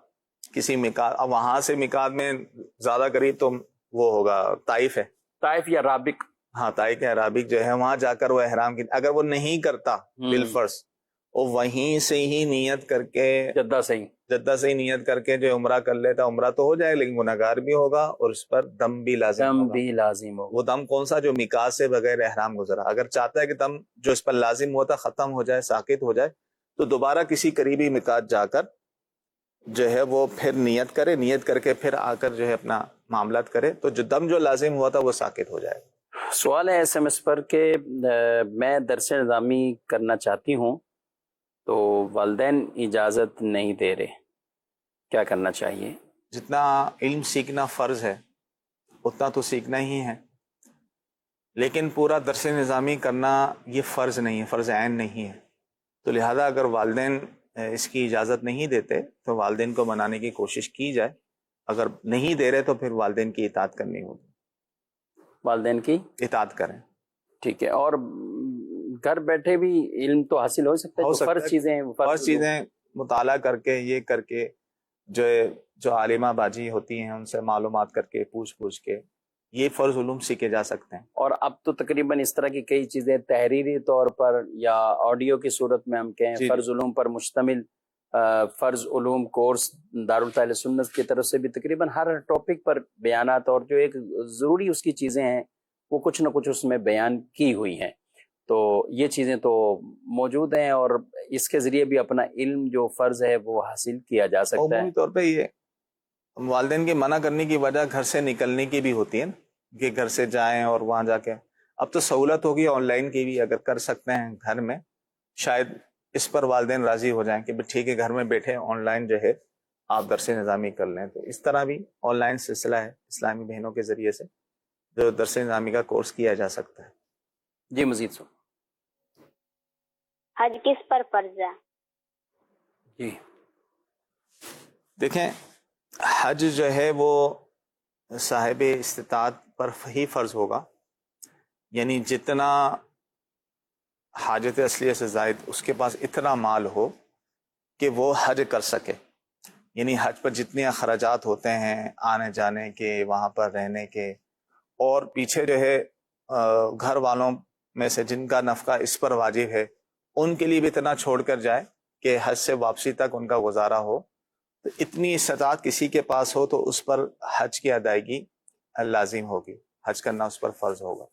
کسی میقات، اب وہاں سے میقات میں زیادہ قریب تو وہ ہوگا طائف ہے، طائف یا رابق. ہاں طائف یا رابق جو ہے، وہاں جا کر وہ احرام کی اگر وہ نہیں کرتا بالفرض، وہ وہیں سے ہی نیت کر کے جدہ سے ہی نیت کر کے جو عمرہ کر لیتا، عمرہ تو ہو جائے لیکن گناہگار بھی ہوگا اور اس پر دم بھی لازم ہوگا. وہ دم کون سا؟ جو میقات سے بغیر احرام گزرا. اگر چاہتا ہے کہ دم جو اس پر لازم ہوتا ختم ہو جائے، ساقط ہو جائے، تو دوبارہ کسی قریبی میقات جا کر جو ہے وہ پھر نیت کرے، نیت کر کے پھر آ کر جو ہے اپنا معاملات کرے، تو جو دم جو لازم ہوا تھا وہ ساقط ہو جائے. سوال ہے SMS پر کہ میں درس نظامی کرنا چاہتی ہوں تو والدین اجازت نہیں دے رہے، کیا کرنا چاہیے؟ جتنا علم سیکھنا فرض ہے اتنا تو سیکھنا ہی ہے، لیکن پورا درس نظامی کرنا یہ فرض نہیں ہے، فرض عین نہیں ہے. تو لہذا اگر والدین اس کی اجازت نہیں دیتے تو والدین کو منانے کی کوشش کی جائے. اگر نہیں دے رہے تو پھر والدین کی اطاعت کرنی ہوگی. والدین کی اطاعت کریں. ٹھیک ہے. اور گھر بیٹھے بھی علم تو حاصل ہو سکتا ہے، فرض چیزیں مطالعہ کر کے، یہ کر کے، جو عالمہ باجی ہوتی ہیں ان سے معلومات کر کے، پوچھ کے یہ فرض علوم سیکھے جا سکتے ہیں. اور اب تو تقریباً اس طرح کی کئی چیزیں تحریری طور پر یا آڈیو کی صورت میں ہم کہیں فرض علوم پر مشتمل فرض علوم کورس دارالتعلیم سنت کی طرف سے بھی تقریباً ہر ٹاپک پر بیانات اور جو ایک ضروری اس کی چیزیں ہیں وہ کچھ نہ کچھ اس میں بیان کی ہوئی ہیں. تو یہ چیزیں تو موجود ہیں اور اس کے ذریعے بھی اپنا علم جو فرض ہے وہ حاصل کیا جا سکتا ہے. عمومی طور پہ یہ والدین کے منع کرنے کی وجہ گھر سے نکلنے کی بھی ہوتی ہے کہ گھر سے جائیں اور وہاں جا کے. اب تو سہولت ہوگی آن لائن کی بھی، اگر کر سکتے ہیں گھر میں، شاید اس پر والدین راضی ہو جائیں کہ ٹھیک ہے گھر میں بیٹھے آن لائن جو ہے آپ درس نظامی کر لیں. تو اس طرح بھی آن لائن سلسلہ ہے اسلامی بہنوں کے ذریعے سے جو درس نظامی کا کورس کیا جا سکتا ہے. جی مزید سو حج کس پر فرض ہے؟ جی دیکھیں، حج جو ہے وہ صاحب استطاعت پر ہی فرض ہوگا، یعنی جتنا حاجت اصلیہ سے زائد اس کے پاس اتنا مال ہو کہ وہ حج کر سکے. یعنی حج پر جتنے اخراجات ہوتے ہیں آنے جانے کے، وہاں پر رہنے کے، اور پیچھے جو ہے گھر والوں میں سے جن کا نفقہ اس پر واجب ہے ان کے لیے بھی اتنا چھوڑ کر جائے کہ حج سے واپسی تک ان کا گزارا ہو. تو اتنی استطاعت کسی کے پاس ہو تو اس پر حج کی ادائیگی لازم ہوگی، حج کرنا اس پر فرض ہوگا.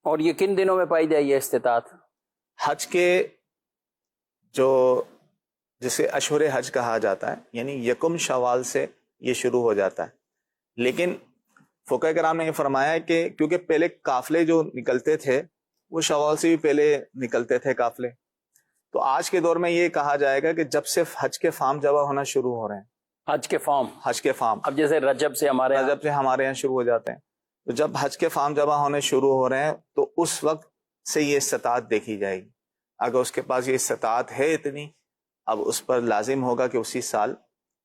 اور یہ کن دنوں میں پائی جائے یہ استطاعت؟ حج کے جو جسے اشہر حج کہا جاتا ہے، یعنی 1 شوال سے یہ شروع ہو جاتا ہے، لیکن فقہ کرام نے یہ فرمایا کہ کیونکہ پہلے قافلے جو نکلتے تھے وہ شوال سے بھی پہلے نکلتے تھے قافلے، تو آج کے دور میں یہ کہا جائے گا کہ جب سے حج کے فارم جمع ہونا شروع ہو رہے ہیں، حج کے فارم، حج کے فارم اب جیسے رجب سے ہمارے رجب سے ہمارے یہاں شروع ہو جاتے ہیں، تو جب حج کے فارم جمع ہونے شروع ہو رہے ہیں تو اس وقت سے یہ استطاعت دیکھی جائے گی. اگر اس کے پاس یہ استطاعت ہے اتنی، اب اس پر لازم ہوگا کہ اسی سال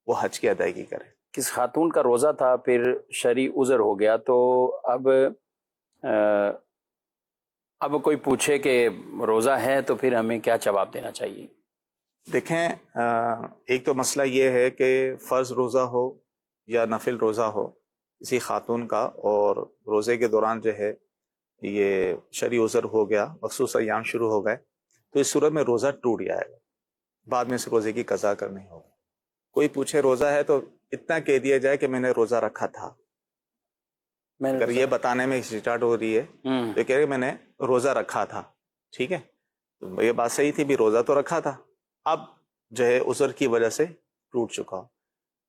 وہ حج کی ادائیگی کرے. کس خاتون کا روزہ تھا، پھر شرعی عذر ہو گیا، تو اب کوئی پوچھے کہ روزہ ہے تو پھر ہمیں کیا جواب دینا چاہیے؟ دیکھیں، ایک تو مسئلہ یہ ہے کہ فرض روزہ ہو یا نفل روزہ ہو کسی خاتون کا، اور روزے کے دوران جو ہے یہ شرعی عذر ہو گیا، مخصوص ایام شروع ہو گئے، تو اس صورت میں روزہ ٹوٹ جائے گا، بعد میں اس روزے کی قضا کرنی ہوگی. کوئی پوچھے روزہ ہے تو اتنا کہہ دیا جائے کہ میں نے روزہ رکھا تھا. اگر یہ بتانے میں اسٹارٹ ہو رہی ہے تو کہہ رہے میں نے روزہ رکھا تھا، ٹھیک ہے، تو یہ بات صحیح تھی، بھی روزہ تو رکھا تھا، اب جو ہے عذر کی وجہ سے ٹوٹ چکا ہو.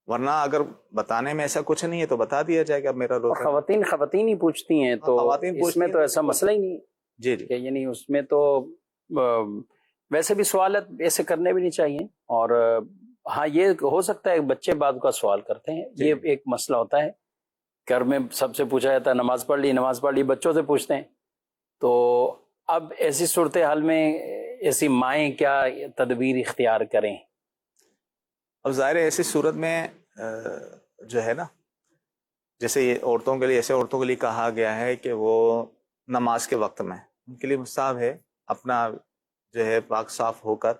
ورنہ اگر بتانے میں ایسا کچھ نہیں ہے تو بتا دیا جائے گا میرا روزہ. خواتین ہی پوچھتی ہیں، تو خواتین اس میں تو ایسا مسئلہ ہی نہیں. جی جی، یعنی اس میں تو ویسے بھی سوالات ایسے کرنے بھی نہیں چاہیے. اور ہاں یہ ہو سکتا ہے بچے بعد کا سوال کرتے ہیں، یہ ایک مسئلہ ہوتا ہے. گھر میں سب سے پوچھا جاتا ہے نماز پڑھ لی، بچوں سے پوچھتے ہیں. تو اب ایسی صورتحال میں ایسی مائیں کیا تدبیر اختیار کریں؟ اب ظاہر ہے ایسی صورت میں جو ہے نا، جیسے یہ عورتوں کے لیے، ایسے عورتوں کے لیے کہا گیا ہے کہ وہ نماز کے وقت میں ان کے لیے مستحب ہے اپنا جو ہے پاک صاف ہو کر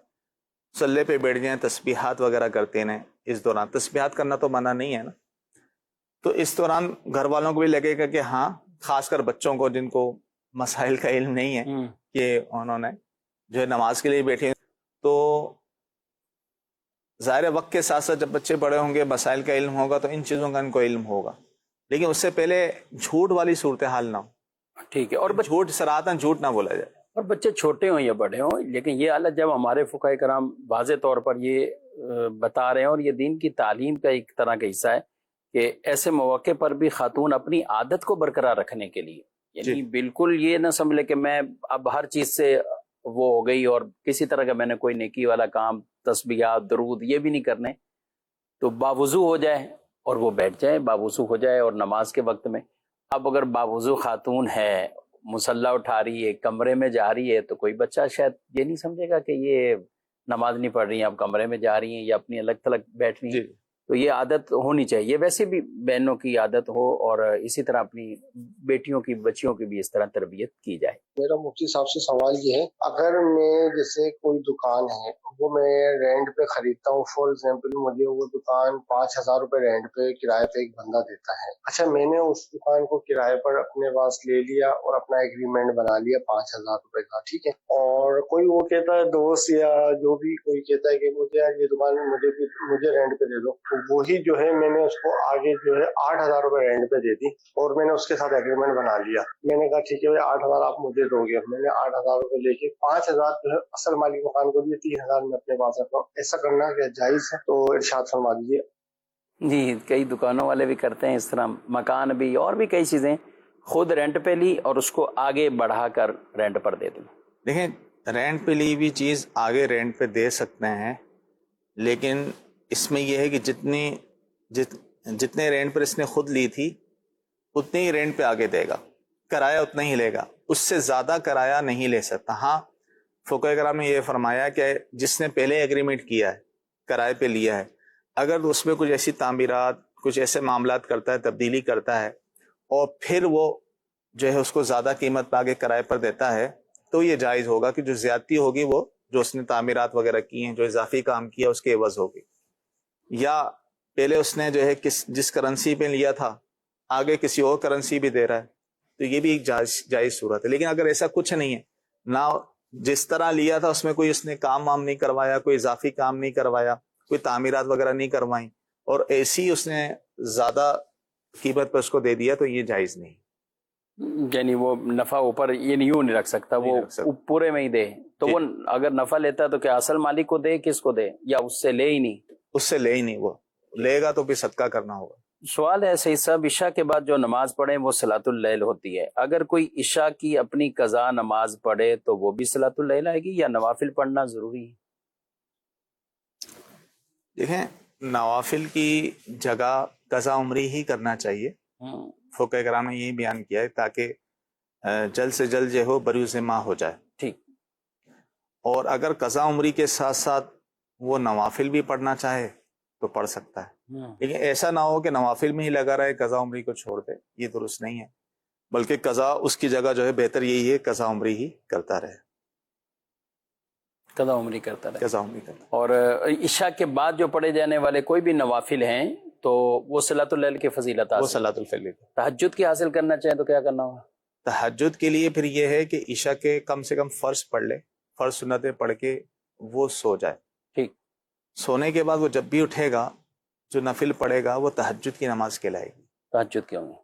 مصلی پہ بیٹھ جائیں، تسبیحات وغیرہ کرتے ہیں. اس دوران تسبیحات کرنا تو منع نہیں ہے نا، تو اس دوران گھر والوں کو بھی لگے گا کہ ہاں، خاص کر بچوں کو جن کو مسائل کا علم نہیں ہے کہ انہوں نے جو ہے نماز کے لیے بیٹھے، تو ظاہر وقت کے ساتھ ساتھ جب بچے بڑے ہوں گے، مسائل کا علم ہوگا تو ان چیزوں کا ان کو علم ہوگا، لیکن اس سے پہلے جھوٹ والی صورتحال نہ ہو. ٹھیک ہے، اور جھوٹ سراہتاً جھوٹ نہ بولا جائے. اور بچے چھوٹے ہوں یا بڑے ہوں، لیکن یہ حالت جب ہمارے فقہ کرام واضح طور پر یہ بتا رہے ہیں، اور یہ دین کی تعلیم کا ایک طرح کا حصہ ہے کہ ایسے مواقع پر بھی خاتون اپنی عادت کو برقرار رکھنے کے لیے، یعنی بالکل یہ نہ سمجھ لے کہ میں اب ہر چیز سے وہ ہو گئی اور کسی طرح کا میں نے کوئی نیکی والا کام، تسبیحات، درود یہ بھی نہیں کرنے، تو باوضو ہو جائے اور وہ بیٹھ جائے، باوضو ہو جائے اور نماز کے وقت میں. اب اگر باوضو خاتون ہے، مصلی اٹھا رہی ہے، کمرے میں جا رہی ہے، تو کوئی بچہ شاید یہ نہیں سمجھے گا کہ یہ نماز نہیں پڑھ رہی ہیں، اب کمرے میں جا رہی ہیں یا اپنی الگ تھلگ بیٹھ رہی ہیں. تو یہ عادت ہونی چاہیے، ویسے بھی بہنوں کی عادت ہو، اور اسی طرح اپنی بیٹیوں کی، بچیوں کی بھی اس طرح تربیت کی جائے. میرا مفتی صاحب سے سوال یہ ہے، اگر میں جیسے کوئی دکان ہے وہ میں رینٹ پہ خریدتا ہوں، فار ایگزامپل مجھے وہ دکان 5,000 روپے رینٹ پہ کرائے پہ ایک بندہ دیتا ہے. اچھا، میں نے اس دکان کو کرائے پر اپنے پاس لے لیا اور اپنا ایگریمنٹ بنا لیا 5,000 روپے کا، ٹھیک ہے، اور کوئی وہ کہتا ہے، دوست یا جو بھی کوئی کہتا ہے کہ مجھے یار یہ دکان مجھے رینٹ پہ دے دو، وہی جو ہے میں نے اس کو آگے جو ہے 8,000 روپے رینٹ پہ دے دی اور میں نے اس کے ساتھ ایگریمنٹ بنا لیا. میں نے کہا ٹھیک ہے 8,000 آپ مجھے دو گے، میں نے 8,000 روپے لے کے 5,000 جو ہے اصل مالک مکان کو دیے، 3,000 میں اپنے پاس رکھا ہوں. ایسا کرنا کیا جائز ہے؟ تو ارشاد فرما دیجیے. جی، کئی دکانوں والے بھی کرتے ہیں اس طرح، مکان بھی اور بھی کئی چیزیں خود رینٹ پہ لی اور اس کو آگے بڑھا کر رینٹ پر دے دوں. دیکھیں، رینٹ پہ لی ہوئی چیز آگے رینٹ پہ دے سکتے ہیں، لیکن اس میں یہ ہے کہ جتنے رینٹ پر اس نے خود لی تھی اتنے ہی رینٹ پہ آگے دے گا، کرایہ اتنا ہی لے گا، اس سے زیادہ کرایہ نہیں لے سکتا. ہاں، فقہ کرام نے یہ فرمایا کہ جس نے پہلے ایگریمنٹ کیا ہے، کرائے پہ لیا ہے، اگر اس میں کچھ ایسی تعمیرات، کچھ ایسے معاملات کرتا ہے، تبدیلی کرتا ہے، اور پھر وہ جو ہے اس کو زیادہ قیمت پہ آگے کرائے پر دیتا ہے، تو یہ جائز ہوگا کہ جو زیادتی ہوگی وہ جو اس نے تعمیرات وغیرہ کی ہیں، جو اضافی کام کیا اس کے عوض ہوگی. یا پہلے اس نے جو ہے جس کرنسی پہ لیا تھا آگے کسی اور کرنسی بھی دے رہا ہے، تو یہ بھی ایک جائز صورت ہے. لیکن اگر ایسا کچھ نہیں ہے، نہ جس طرح لیا تھا اس میں کوئی اس نے کام وام نہیں کروایا، کوئی اضافی کام نہیں کروایا، کوئی تعمیرات وغیرہ نہیں کروائیں، اور ایسی اس نے زیادہ قیمت پہ اس کو دے دیا، تو یہ جائز نہیں. یعنی وہ نفع اوپر یہ یوں نہیں رکھ سکتا، وہ پورے میں ہی دے. تو وہ اگر نفع لیتا ہے تو کیا اصل مالک کو دے، کس کو دے، یا اس سے لے ہی نہیں؟ اس سے لے ہی نہیں، وہ لے گا تو بھی صدقہ کرنا ہوگا. سوال ہے صحیح صاحب، عشاء کے بعد جو نماز پڑھیں وہ صلاۃ اللیل ہوتی ہے، اگر کوئی عشاء کی اپنی قضا نماز پڑھے تو وہ بھی صلاۃ اللیل آئے گی یا نوافل پڑھنا ضروری ہے؟ دیکھیں، نوافل کی جگہ قضا عمری ہی کرنا چاہیے. فقہ کرام نے یہی بیان کیا ہے تاکہ جلد سے جلد جو ہو بری ذمہ ہو جائے. ٹھیک. اور اگر قضا عمری کے ساتھ ساتھ وہ نوافل بھی پڑھنا چاہے تو پڑھ سکتا ہے، لیکن ایسا نہ ہو کہ نوافل میں ہی لگا رہے، قضا عمری کو چھوڑ دے، یہ درست نہیں ہے. بلکہ قضا اس کی جگہ جو ہے بہتر یہی ہے قضا عمری ہی کرتا رہے. قضا عمری کرتا رہے. قضا عمری کرتا. اور عشاء کے بعد جو پڑھے جانے والے کوئی بھی نوافل ہیں تو وہ صلاۃ اللیل کی فضیلت وہ حاصل. صلاۃ الفجر. تہجد کی حاصل کرنا چاہیں تو کیا کرنا ہوگا؟ تہجد کے لیے پھر یہ ہے کہ عشاء کے کم سے کم فرض پڑھ لے، فرض سنتیں پڑھ کے وہ سو جائے. ٹھیک. سونے کے بعد وہ جب بھی اٹھے گا جو نفل پڑھے گا وہ تہجد کی نماز کہلائے گی. تہجد کیوں نہیں؟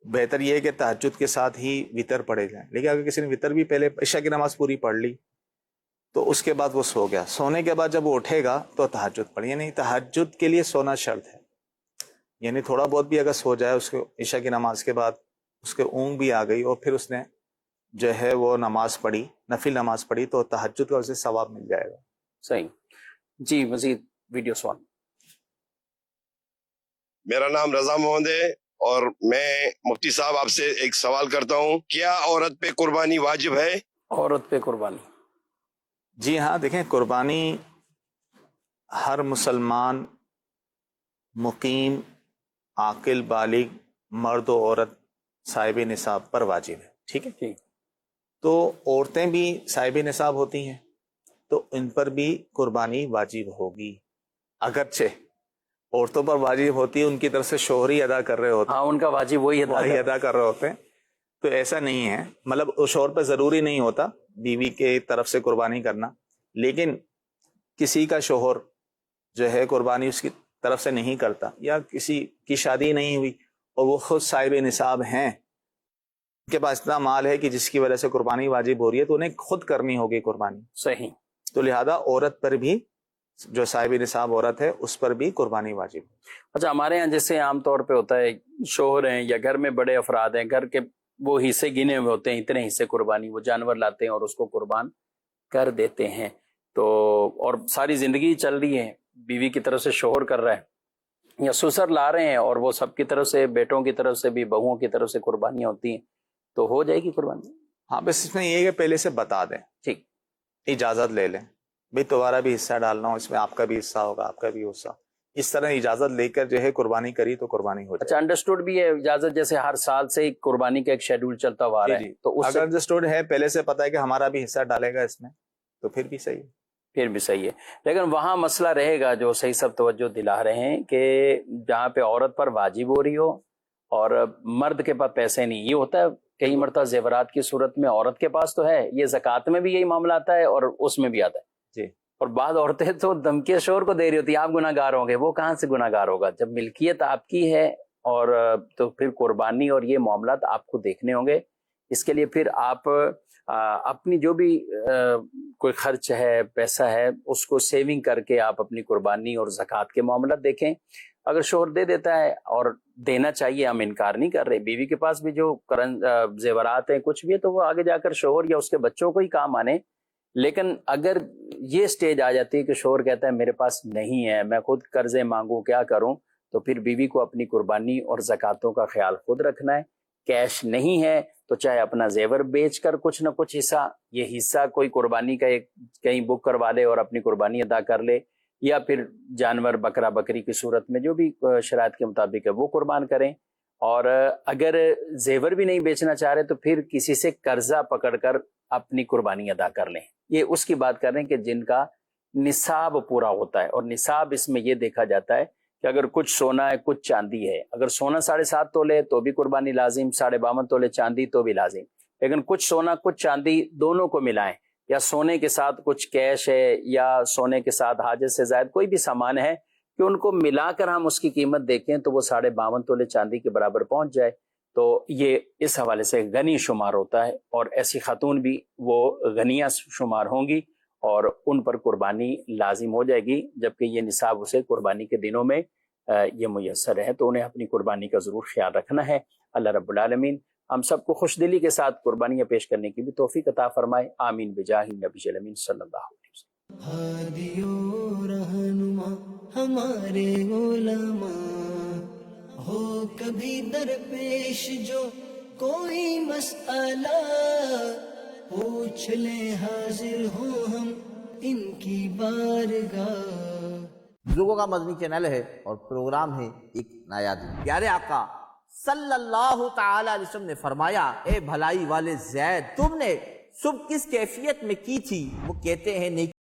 بہتر یہ ہے کہ تہجد کے ساتھ ہی وطر پڑھے جائیں. لیکن اگر کسی نے وطر بھی پہلے عشاء کی نماز پوری پڑھ لی تو اس کے بعد وہ سو گیا، سونے کے بعد جب وہ اٹھے گا تو تہجد پڑھے. یعنی تہجد کے لیے سونا شرط ہے. یعنی تھوڑا بہت بھی اگر سو جائے اس کو عشاء کی نماز کے بعد، اس کے اونگ بھی آ گئی اور پھر اس نے جو ہے وہ نماز پڑھی، نفل نماز پڑھی، تو تہجد کا اسے ثواب مل جائے گا. صحیح. جی مزید ویڈیو سوال. میرا نام رضا محمد ہے اور میں مفتی صاحب آپ سے ایک سوال کرتا ہوں، کیا عورت پہ قربانی واجب ہے؟ عورت پہ قربانی؟ جی ہاں، دیکھیں، قربانی ہر مسلمان مقیم عاقل بالغ مرد و عورت صاحب نصاب پر واجب ہے. ٹھیک ہے. ٹھیک. تو عورتیں بھی صاحب نصاب ہوتی ہیں تو ان پر بھی قربانی واجب ہوگی. اگرچہ عورتوں پر واجب ہوتی ہے، ان کی طرف سے شوہر ہی ادا کر رہے ہوتے ہیں. ہاں، ان کا واجب وہی ادا کر رہے ہوتے ہیں. تو ایسا نہیں ہے، مطلب شوہر پہ ضروری نہیں ہوتا بیوی کے طرف سے قربانی کرنا. لیکن کسی کا شوہر جو ہے قربانی اس کی طرف سے نہیں کرتا، یا کسی کی شادی نہیں ہوئی اور وہ خود صاحب نصاب ہیں، ان کے پاس اتنا مال ہے کہ جس کی وجہ سے قربانی واجب ہو رہی ہے، تو انہیں خود کرنی ہوگی قربانی. صحیح. تو لہذا عورت پر بھی، جو صاحب نصاب عورت ہے اس پر بھی قربانی واجب. اچھا، ہمارے ہاں جیسے عام طور پہ ہوتا ہے شوہر ہیں یا گھر میں بڑے افراد ہیں، گھر کے وہ حصے گنے ہوئے ہوتے ہیں، اتنے حصے قربانی، وہ جانور لاتے ہیں اور اس کو قربان کر دیتے ہیں. تو اور ساری زندگی چل رہی ہے، بیوی کی طرف سے شوہر کر رہا ہے یا سسر لا رہے ہیں، اور وہ سب کی طرف سے، بیٹوں کی طرف سے بھی، بہوؤں کی طرف سے قربانیاں ہوتی ہیں، تو ہو جائے گی قربانی؟ ہاں، بس اس میں یہ ہے کہ پہلے سے بتا دیں. ٹھیک. اجازت لے لیں، بھئی تمہارا بھی حصہ ڈالنا ہو اس میں، آپ کا بھی حصہ ہوگا، آپ کا بھی حصہ. اس طرح اجازت لے کر جو ہے قربانی کری تو قربانی ہو جائے. اچھا، انڈرسٹوڈ بھی ہے اجازت، جیسے ہر سال سے ایک قربانی کا ایک شیڈول چلتا ہوا رہا ہے، تو اگر انڈرسٹوڈ ہے، پہلے سے پتا ہے کہ ہمارا بھی حصہ ڈالے گا اس میں، تو پھر بھی صحیح ہے. پھر بھی صحیح ہے. لیکن وہاں مسئلہ رہے گا جو صحیح سب توجہ دلا رہے ہیں کہ جہاں پہ عورت پر واجب ہو رہی ہو اور مرد کے پاس پیسے نہیں. یہ ہوتا ہے کئی مرتبہ زیورات کی صورت میں عورت کے پاس تو ہے، یہ زکوٰۃ میں بھی یہی معاملہ آتا ہے اور اس میں بھی آتا ہے. جی. اور بعض عورتیں تو دھمکی شوہر کو دے رہی ہوتی ہیں، آپ گناہ گار ہوں گے. وہ کہاں سے گناہ گار ہوگا جب ملکیت آپ کی ہے؟ اور تو پھر قربانی اور یہ معاملات آپ کو دیکھنے ہوں گے. اس کے لیے پھر آپ اپنی جو بھی کوئی خرچ ہے، پیسہ ہے، اس کو سیونگ کر کے آپ اپنی قربانی اور زکوٰۃ کے معاملات دیکھیں. اگر شوہر دے دیتا ہے، اور دینا چاہیے، ہم انکار نہیں کر رہے، بیوی کے پاس بھی جو زیورات ہیں کچھ بھی ہے تو وہ آگے جا کر شوہر یا اس کے بچوں کو ہی کام آنے. لیکن اگر یہ سٹیج آ جاتی ہے کہ شوہر کہتا ہے میرے پاس نہیں ہے، میں خود قرضے مانگوں، کیا کروں، تو پھر بیوی کو اپنی قربانی اور زکوٰۃوں کا خیال خود رکھنا ہے. کیش نہیں ہے تو چاہے اپنا زیور بیچ کر کچھ نہ کچھ حصہ، یہ حصہ کوئی قربانی کا ایک کہیں بک کروا لے اور اپنی قربانی ادا کر لے، یا پھر جانور بکرا بکری کی صورت میں جو بھی شرائط کے مطابق ہے وہ قربان کریں. اور اگر زیور بھی نہیں بیچنا چاہ رہے تو پھر کسی سے قرضہ پکڑ کر اپنی قربانی ادا کر لیں. یہ اس کی بات کر رہے ہیں کہ جن کا نصاب پورا ہوتا ہے، اور نصاب اس میں یہ دیکھا جاتا ہے کہ اگر کچھ سونا ہے، کچھ چاندی ہے. اگر سونا 7.5 تولے تو بھی قربانی لازم، 52.5 تولے چاندی تو بھی لازم. لیکن کچھ سونا کچھ چاندی دونوں کو ملائیں، یا سونے کے ساتھ کچھ کیش ہے یا سونے کے ساتھ حاجت سے زائد کوئی بھی سامان ہے کہ ان کو ملا کر ہم اس کی قیمت دیکھیں تو وہ 52.5 تولے چاندی کے برابر پہنچ جائے، تو یہ اس حوالے سے غنی شمار ہوتا ہے. اور ایسی خاتون بھی وہ غنیہ شمار ہوں گی اور ان پر قربانی لازم ہو جائے گی، جبکہ یہ نصاب اسے قربانی کے دنوں میں یہ میسر ہے، تو انہیں اپنی قربانی کا ضرور خیال رکھنا ہے۔ اللہ رب العالمین ہم سب کو خوش دلی کے ساتھ قربانیاں پیش کرنے کی بھی توفیق عطا فرمائے، آمین بجاہ نبی الامین صلی اللہ علیہ وسلم۔ ہادی و رہنما ہمارے علماء، ہو کبھی درپیش جو کوئی مسئلہ، پوچھ لیں حاضر ہوں ہم ان کی بارگاہ۔ بزرگوں کا مدنی چینل ہے اور پروگرام ہے ایک نیا دن۔ پیارے آقا صلی اللہ تعالی علیہ وسلم نے فرمایا، اے بھلائی والے زید، تم نے صبح کس کیفیت میں کی تھی؟ وہ کہتے ہیں نیکی